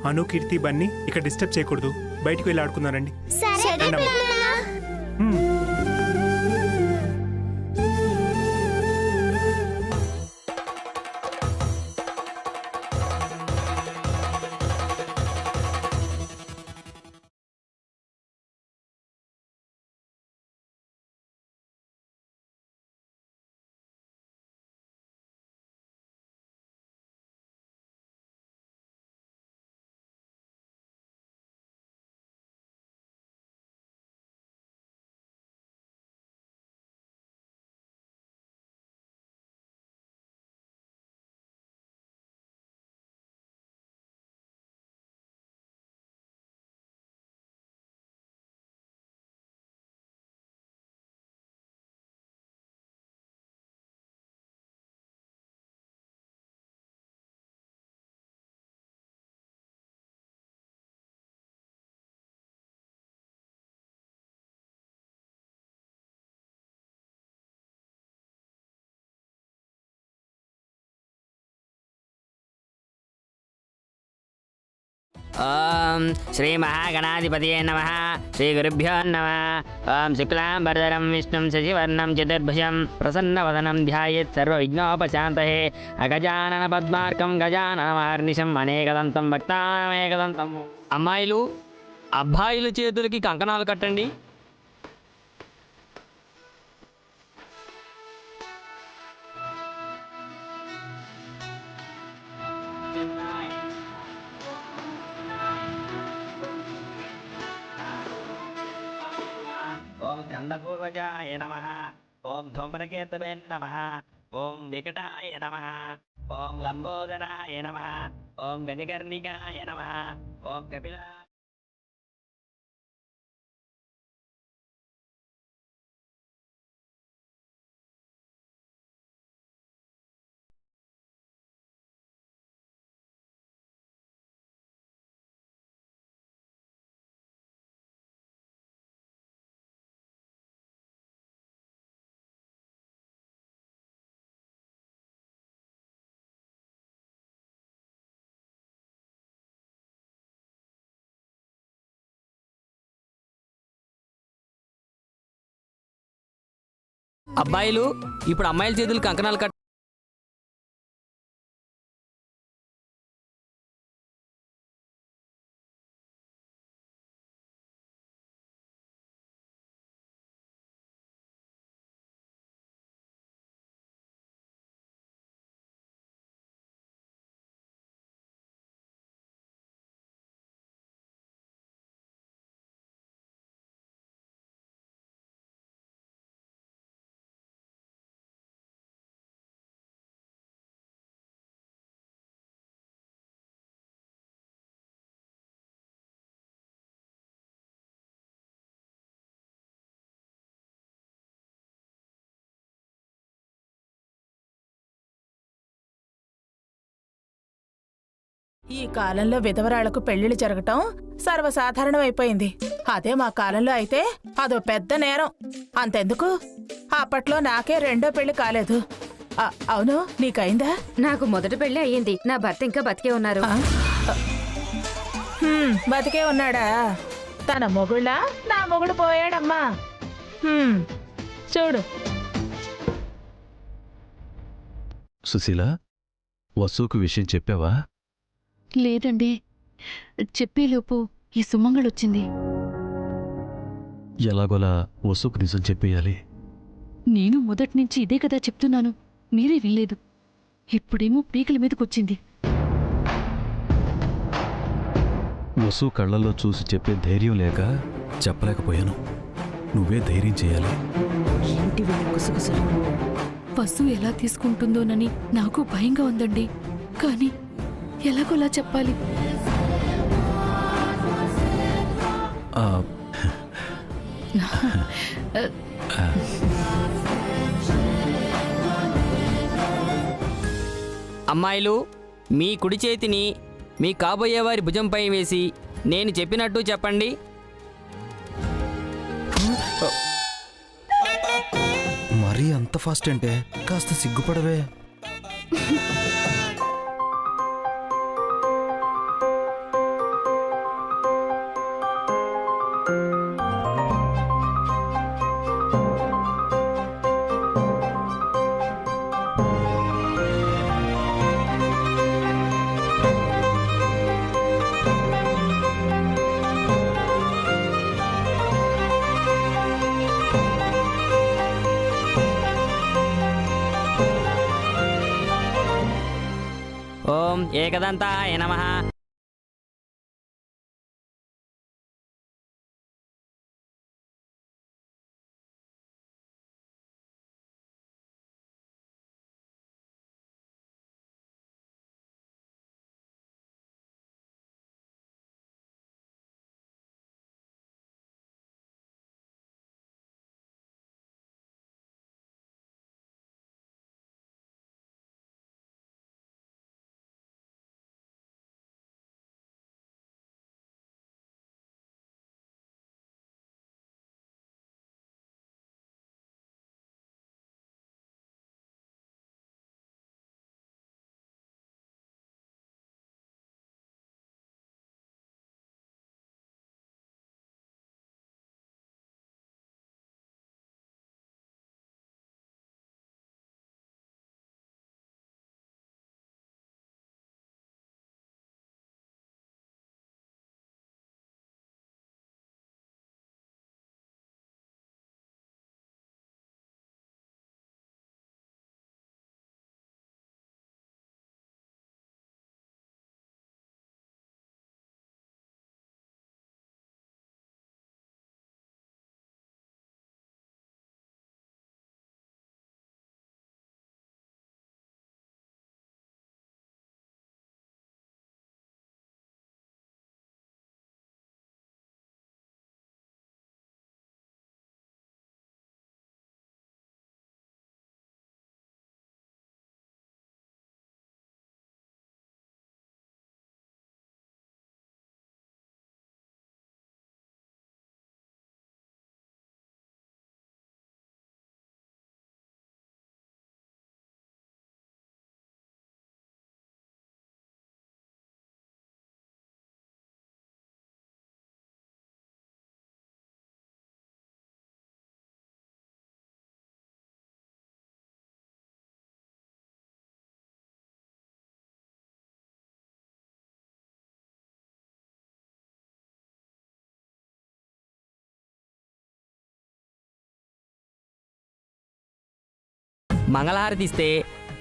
అను, కీర్తి, బన్నీ ఇక్కడ డిస్టర్బ్ చేయకూడదు. బయటికి వెళ్ళి ఆడుకున్నారండి. ఓం శ్రీ మహాగణాధిపతయే నమః. శ్రీ గురుభ్యో నమః. ఓం శుక్లాంబరధరం విష్ణుం శశివర్ణం చతుర్భుజం ప్రసన్నవదనం ధ్యాయేత్ సర్వవిఘ్నోపశాంతయే. అగజానన పద్మార్కం గజాననమహర్నిశం అనేకదంతం భక్తానామేకదంతం. అమ్మాయిలు అబ్బాయిల చేతులకి కంకణాలు కట్టండి. ఓం చండపూర్వజాయ నమః. ఓం ధూమ్రకేతవే నమః. ఓం వికటాయ నమః. ఓం లంబోదరాయ నమః. ఓం గజకర్ణికాయ నమః. ఓం కపిలా. అబ్బాయిలు ఇప్పుడు అమ్మాయిల చేతులు కంకణాలు కట్ట. ఈ కాలంలో విధవరాళ్లకు పెళ్లిళ్ళు జరగటం సర్వసాధారణమైపోయింది. అదే మా కాలంలో అయితే అదో పెద్ద నేరం. అంతెందుకు, అప్పట్లో నాకే రెండో పెళ్లి కాలేదు. అవును, నీకైందా? నాకు మొదటి పెళ్లి అయ్యింది. నా భర్త ఇంకా బతికే ఉన్నారు. బతికే ఉన్నాడా? తన మొగుళ్ళ నా మొగుడు పోయాడమ్మా. చూడు. సుశీల, వసుకు విషయం చెప్పావా? లేదండి, చెప్పేలోపు ఈ సుమంగళొచ్చింది. ఎలాగోలా వసుకు నిజం చెప్పేయాలి. నేను మొదట్నుంచి ఇదే కదా చెప్తున్నాను, మీరే వినలేదు. ఇప్పుడేమో పీకల మీదకొచ్చింది. వసు కళ్ళల్లో చూసి చెప్పే ధైర్యం లేక చెప్పలేకపోయాను. నువ్వే ధైర్యం చేయాలి. ఏంటి వీళ్ళ గుసగుసలు? వసు ఎలా తీసుకుంటుందోనని నాకు భయంగా ఉందండి. కానీ ఎలాగోలా చెప్పాలి. అమ్మాయిలు మీ కుడి చేతిని మీ కాబోయే వారి భుజంపై వేసి నేను చెప్పినట్టు చెప్పండి. మరీ అంత ఫాస్ట్ అంటే కాస్త సిగ్గుపడవే. ఏకదంతాయ నమః. మంగళహారతి ఇస్తే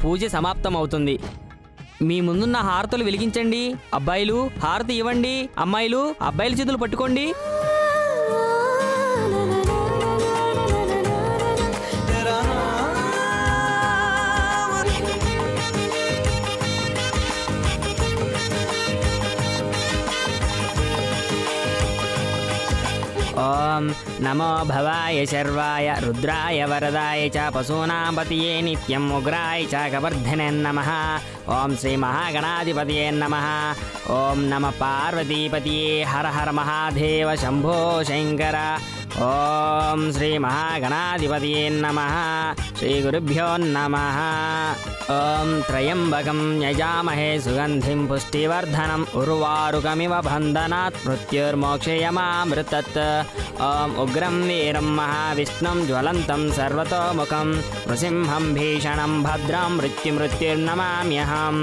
పూజ సమాప్తం అవుతుంది. మీ ముందున్న హారతులు వెలిగించండి. అబ్బాయిలు హారతి ఇవ్వండి. అమ్మాయిలు అబ్బాయిల చేతులు పట్టుకోండి. ఓం నమో భవాయ శర్వాయ రుద్రాయ వరదాయ చ పశూనాం పతియే నిత్యం ఉగ్రాయ చ గవర్ధనే నమః. ఓం శ్రీ మహాగణాధిపతియే నమః. ఓం నమ పార్వతీపతియే హర హర మహాదేవ శంభో శంకర. ఓం శ్రీ మహాగణాధిపతియే నమః. శ్రీ గురుభ్యో నమః. ఓం త్రయంబకం యజామహే సుగంధిం పుష్టివర్ధనం ఉర్వారుకమివ బంధనాత్ మృత్యుర్మోక్షయమామృతత్. ఓం ఉగ్రం వీరం మహావిష్ణుం జ్వలంతం సర్వతోముఖం నృసింహం భీషణం భద్రం మృత్యుర్నమామ్యహం.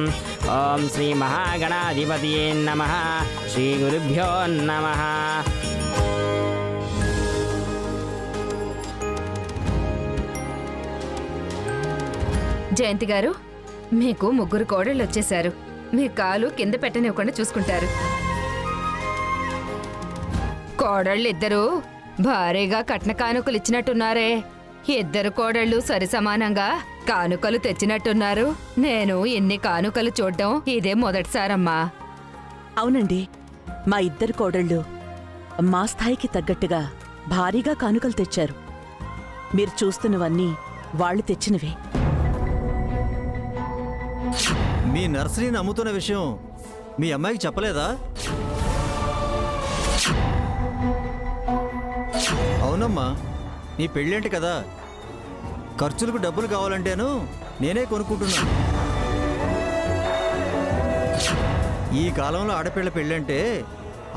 ఓం శ్రీ మహాగణాధిపతియే నమః. శ్రీ గురుభ్యో నమః. జయంతి గారు, మీకు 3 కోడళ్ళు వచ్చేశారు. మీ కాలు కింద పెట్టనివ్వకుండా చూసుకుంటారు. కోడళ్ళు ఇద్దరు భారీగా కట్న కానుకలు ఇచ్చినట్టున్నారే. 2 కోడళ్ళు సరి సమానంగా కానుకలు తెచ్చినట్టున్నారు. నేను ఇన్ని కానుకలు చూడ్డం ఇదే మొదటిసారమ్మా. అవునండి, మా 2 కోడళ్ళు మా స్థాయికి తగ్గట్టుగా భారీగా కానుకలు తెచ్చారు. మీరు చూస్తున్నవన్నీ వాళ్ళు తెచ్చినవే. మీ నర్సరీని అమ్ముతున్న విషయం మీ అమ్మాయికి చెప్పలేదా? అవునమ్మా, నీ పెళ్ళేంటి కదా, ఖర్చులకు డబ్బులు కావాలంటేను నేనే కొనుక్కుంటున్నాను. ఈ కాలంలో ఆడపిల్ల పెళ్ళంటే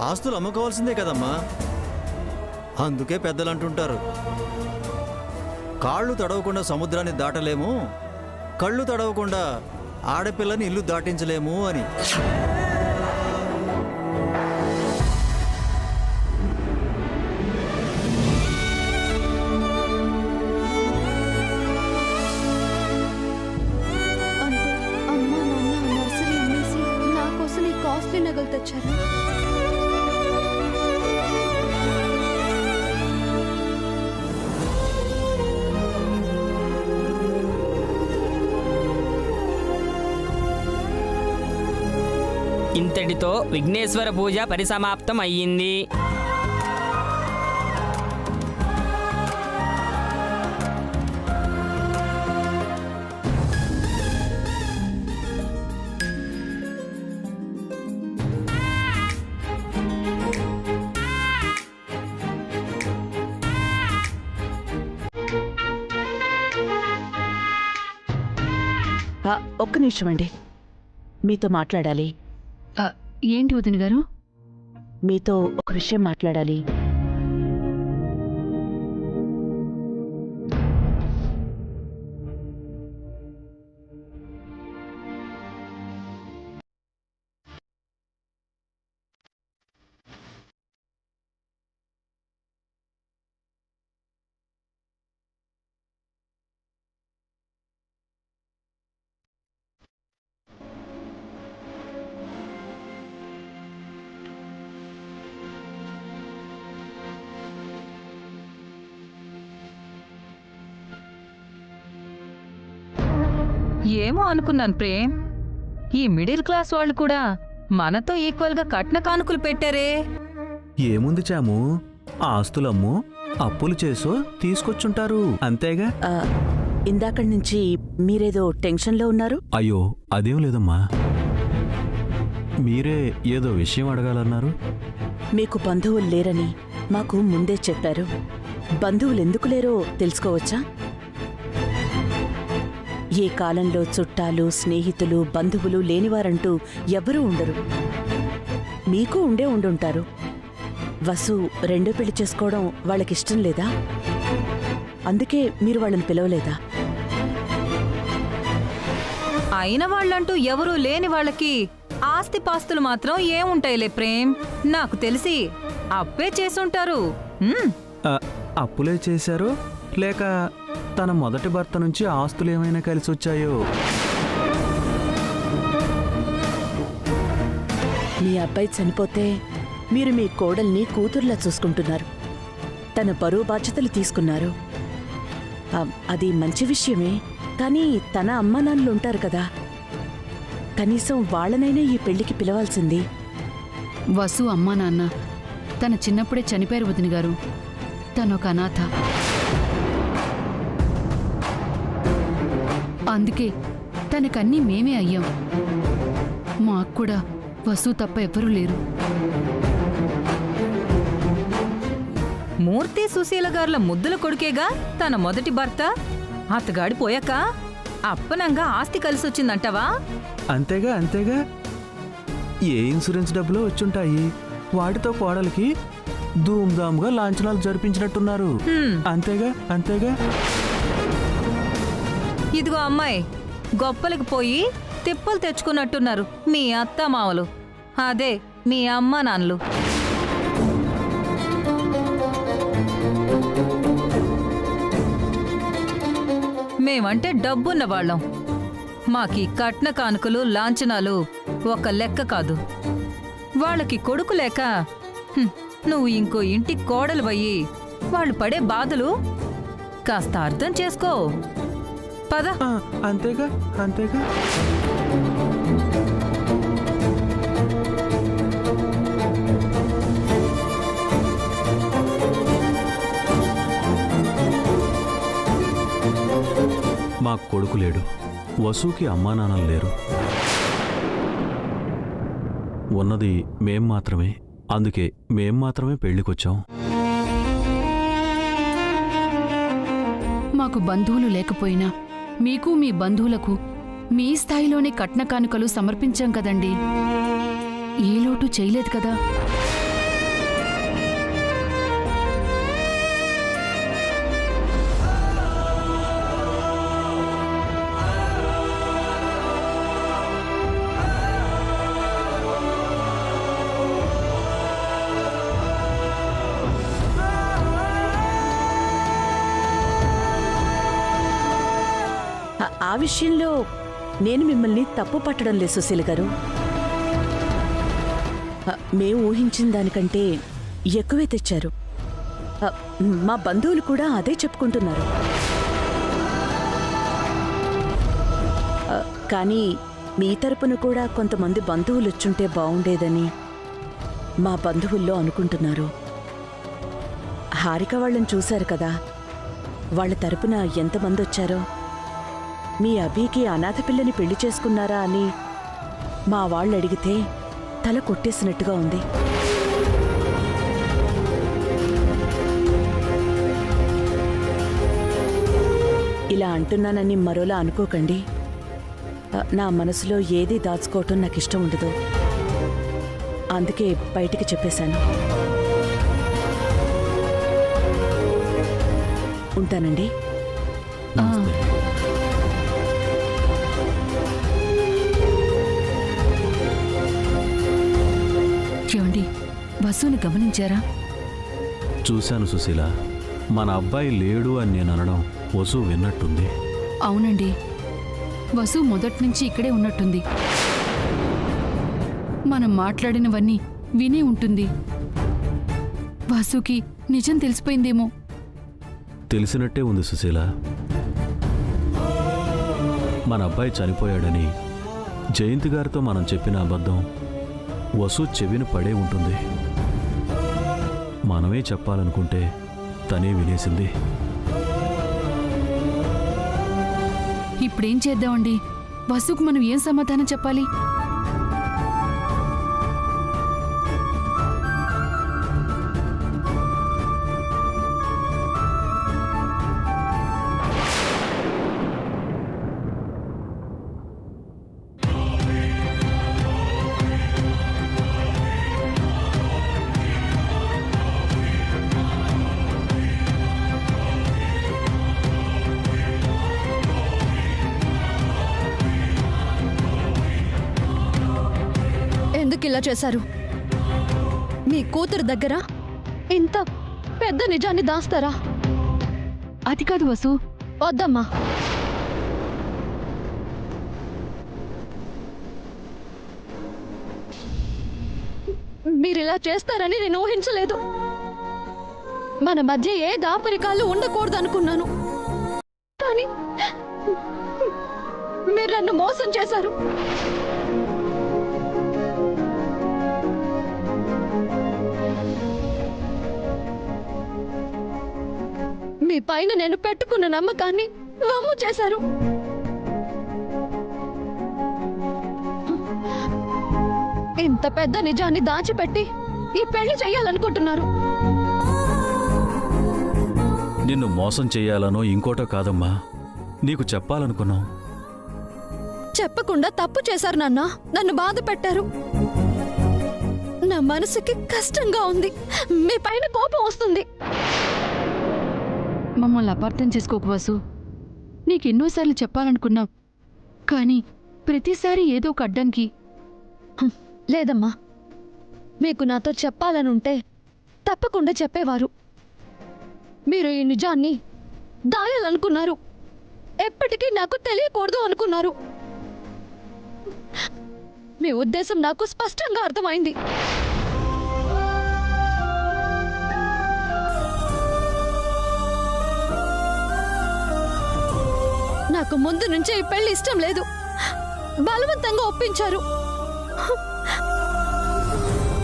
ఆస్తులు అమ్ముకోవాల్సిందే కదమ్మా. అందుకే పెద్దలు అంటుంటారు, కాళ్ళు తడవకుండా సముద్రాన్ని దాటలేము, కళ్ళు తడవకుండా ఆడపిల్లని ఇల్లు దాటించలేము అని. అంటే అమ్మ నాన్న నర్సరీ అమ్మేసి నాకు తెచ్చారు? ఇంతటితో విఘ్నేశ్వర పూజ పరిసమాప్తం అయ్యింది. ఒక్క నిమిషం అండి, మీతో మాట్లాడాలి. ఏంటి వదిన గారు? మీతో ఒక విషయం మాట్లాడాలి. ఏమో అనుకున్నాను ప్రేమ్, ఈ మిడిల్ క్లాస్ వాళ్ళు కూడా మనతో ఈక్వల్గా కట్న కానుకలు పెట్టారే. ఏముంది చాము, ఆస్తులమ్ము అప్పులు చేసో తీసుకొచ్చుంటారు అంతేగా. ఇందాకడి నుంచి మీరేదో టెన్షన్లో ఉన్నారు. అయ్యో అదేం లేదమ్మా, మీరే ఏదో విషయం అడగాలన్నారు. మీకు బంధువులు లేరని మాకు ముందే చెప్పారు. బంధువులు ఎందుకు లేరో తెలుసుకోవచ్చా? ఏ కాలంలో చుట్టాలు, స్నేహితులు, బంధువులు లేనివారంటూ ఎవ్వరూ ఉండరు. మీకు ఉండుంటారు. వసు రెండో పెళ్లి చేసుకోవడం వాళ్ళకిష్టం లేదా? అందుకే మీరు వాళ్ళని పిలవలేదా? అయిన వాళ్ళంటూ ఎవరూ లేని వాళ్ళకి ఆస్తిపాస్తులు మాత్రం ఏముంటాయిలే ప్రేమ్. నాకు తెలిసి అప్పే చేసుంటారు. అప్పులే చేశారు, లేక తన మొదటి భర్త నుంచి ఆస్తులు ఏమైనా కలిసి వచ్చాయో? మీ అబ్బాయి చనిపోతే మీరు మీ కోడల్ని కూతుర్లా చూసుకుంటున్నారు. తన బరువు బాధ్యతలు తీసుకున్నారు. అది మంచి విషయమే, కానీ తన అమ్మా నాన్నలు ఉంటారు కదా, కనీసం వాళ్ళనైనా ఈ పెళ్లికి పిలవాల్సింది. వసు అమ్మా నాన్న తన చిన్నప్పుడే చనిపోయారు వదిన గారు. తనొక అనాథ. అందుకే తనకన్నీ మేమే అయ్యాం. మాకు కూడా వసు తప్ప ఎవ్వరూ లేరు. మూర్తి సుశీల గారుల ముద్దుల కొడుకేగా తన మొదటి భర్త. అతగాడి పోయాక అప్పనంగా ఆస్తి కలిసొచ్చిందంటావా? అంతేగా అంతేగా. ఏ ఇన్సూరెన్స్ డబ్బులో వచ్చుంటాయి, వాటితో కోడలికి ధూమ్ధామ్గా లాంఛనాలు జరిపించినట్టున్నారు. అంతేగా అంతేగా. ఇదిగో అమ్మాయి, గొప్పలకి పోయి తిప్పలు తెచ్చుకున్నట్టున్నారు మీ అత్త మావలు, అదే మీ అమ్మ నాన్నలు. మేమంటే డబ్బున్న వాళ్ళం. మాకీ కట్న కానుకలు, లాంఛనాలు ఒక లెక్క కాదు. వాళ్ళకి కొడుకు లేక నువ్వు ఇంకో ఇంటి కోడలువయ్యి వాళ్ళు పడే బాధలు కాస్త అర్థం చేసుకో. పద. అంతేగా అంతేగా. మా కొడుకు లేడు, వసుకి అమ్మా నాన్నలు లేరు. ఉన్నది మేం మాత్రమే. అందుకే మేం మాత్రమే పెళ్లికొచ్చాం. మాకు బంధువులు లేకపోయినా మీకు మీ బంధువులకు మీ స్థాయిలోనే కట్న కానుకలు సమర్పించాం కదండి. ఏ లోటు చేయలేదు కదా. ఆ విషయంలో నేను మిమ్మల్ని తప్పు పట్టడం లేదు సుశీల గారు. మేము ఊహించిన దానికంటే ఎక్కువే తెచ్చారు. మా బంధువులు కూడా అదే చెప్పుకుంటున్నారు. కానీ మీ తరపున కూడా కొంతమంది బంధువులు వచ్చుంటే బావుండేదని మా బంధువుల్లో అనుకుంటున్నారు. హారిక వాళ్ళని చూశారు కదా, వాళ్ళ తరపున ఎంతమంది వచ్చారో. మీ అభికి అనాథ పిల్లని పెళ్లి చేసుకున్నారా అని మా వాళ్ళు అడిగితే తల కొట్టేసినట్టుగా ఉంది. ఇలా అంటున్నానని మరోలా అనుకోకండి. నా మనసులో ఏదీ దాచుకోవటం నాకు ఇష్టం ఉండదు. అందుకే బయటికి చెప్పేశాను. ఉంటానండి. నమస్తే. ఏమండి, వసుని గమనించారా? చూశాను సుశీల. మన అబ్బాయి లేడు అని నేను అనడం వసు విన్నట్టుంది. అవునండి, వసు మొదట్నుంచి ఇక్కడే ఉన్నట్టుంది. మనం మాట్లాడినవన్నీ వినే ఉంటుంది. వసుకి నిజం తెలిసిపోయిందేమో. తెలిసినట్టే ఉంది సుశీల. మన అబ్బాయి చనిపోయాడని జయంతి గారితో మనం చెప్పిన అబద్ధం వసు చెవిన పడే ఉంటుంది. మనమే చెప్పాలనుకుంటే తనే వినేసింది. ఇప్పుడేం చేద్దామండి? వసుకు మనం ఏం సమాధానం చెప్పాలి? ఎందుకు ఇలా చేశారు? మీ కూతురు దగ్గర ఇంత పెద్ద నిజాన్ని దాస్తారా? అది కాదు వసు. వద్దమ్మా. మీరిలా చేస్తారని నేను ఊహించలేదు. మన మధ్య ఏ దాపరికాలు ఉండకూడదు అనుకున్నాను, కానీ మీరు నన్ను మోసం చేశారు. మీ పైన నేను పెట్టుకున్న నమ్మకాన్ని వమ్ము చేశారు. ఇంత పెద్ద నిజాన్ని దాచిపెట్టి ఈ పెళ్లి చెయ్యాలనుకుంటున్నారు. నిన్ను మోసం చెయ్యాలనో ఇంకోటో కాదమ్మా, నీకు చెప్పాలనుకున్నాం. చెప్పకుండా తప్పు చేశారు నాన్న. నన్ను బాధ పెట్టారు. నా మనసుకి కష్టంగా ఉంది. మీ పైన కోపం వస్తుంది. మమ్మల్ని అపార్థం చేసుకోకు వసు. నీకెన్నోసార్లు చెప్పాలనుకున్నాం, కానీ ప్రతిసారి ఏదో ఒక అడ్డంకి. లేదమ్మా, మీకు నాతో చెప్పాలనుంటే తప్పకుండా చెప్పేవారు. మీరు ఈ నిజాన్ని దాయాలనుకున్నారు. ఎప్పటికీ నాకు తెలియకూడదు అనుకున్నారు. మీ ఉద్దేశం నాకు స్పష్టంగా అర్థమైంది. నాకు ముందు నుంచే ఈ పెళ్లి ఇష్టం లేదు. బలవంతంగా ఒప్పించారు.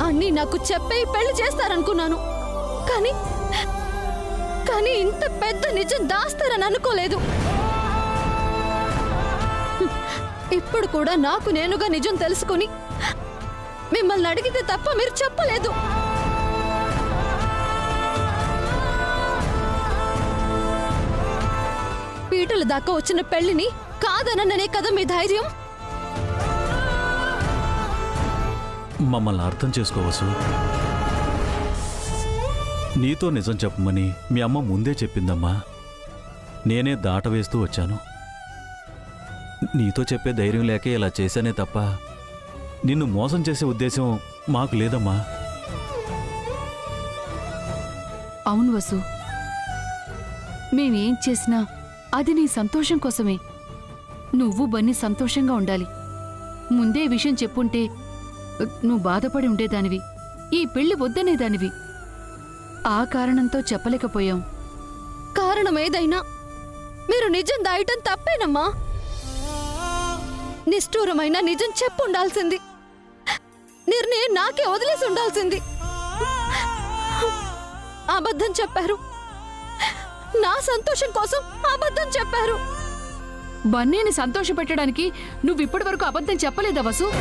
అన్నీ నాకు చెప్పే ఈ పెళ్లి చేస్తారనుకున్నాను. కానీ ఇంత పెద్ద నిజం దాస్తారని అనుకోలేదు. ఇప్పుడు కూడా నాకు నేనుగా నిజం తెలుసుకుని మిమ్మల్ని అడిగితే తప్ప మీరు చెప్పలేదు. పీటల దాకా వచ్చిన పెళ్లిని కాదననే కదా మీ ధైర్యం. మమ్మల్ని అర్థం చేసుకోవచ్చు. నీతో నిజం చెప్పమని మీ అమ్మ ముందే చెప్పిందమ్మా. నేనే దాట వేస్తూ వచ్చాను. నీతో చెప్పే ధైర్యం లేకే ఇలా చేశానే తప్ప నిన్ను మోసం చేసే ఉద్దేశం మాకు లేదమ్మా. అవును వసు, మేమేం చేసినా అది నీ సంతోషం కోసమే. నువ్వు బన్నీ సంతోషంగా ఉండాలి. ముందే విషయం చెప్పుంటే నువ్వు బాధపడి ఉండేదానివి, ఈ పెళ్లి వద్దనేదానివి. ఆ కారణంతో చెప్పలేకపోయాం. కారణం ఏదైనా మీరు నిజం దాయటం తప్పేనమ్మా. నిష్ఠూరమైన నిజం చెప్పుండాల్సింది. నిర్ణయం నాకే వదిలేసి ఉండాల్సింది. అబద్ధం చెప్పారు. నా సంతోషం కోసం అబద్ధం చెప్పారు. బన్నీని సంతోషపెట్టడానికి నువ్విప్పటి వరకు అబద్ధం చెప్పలేదా వసు?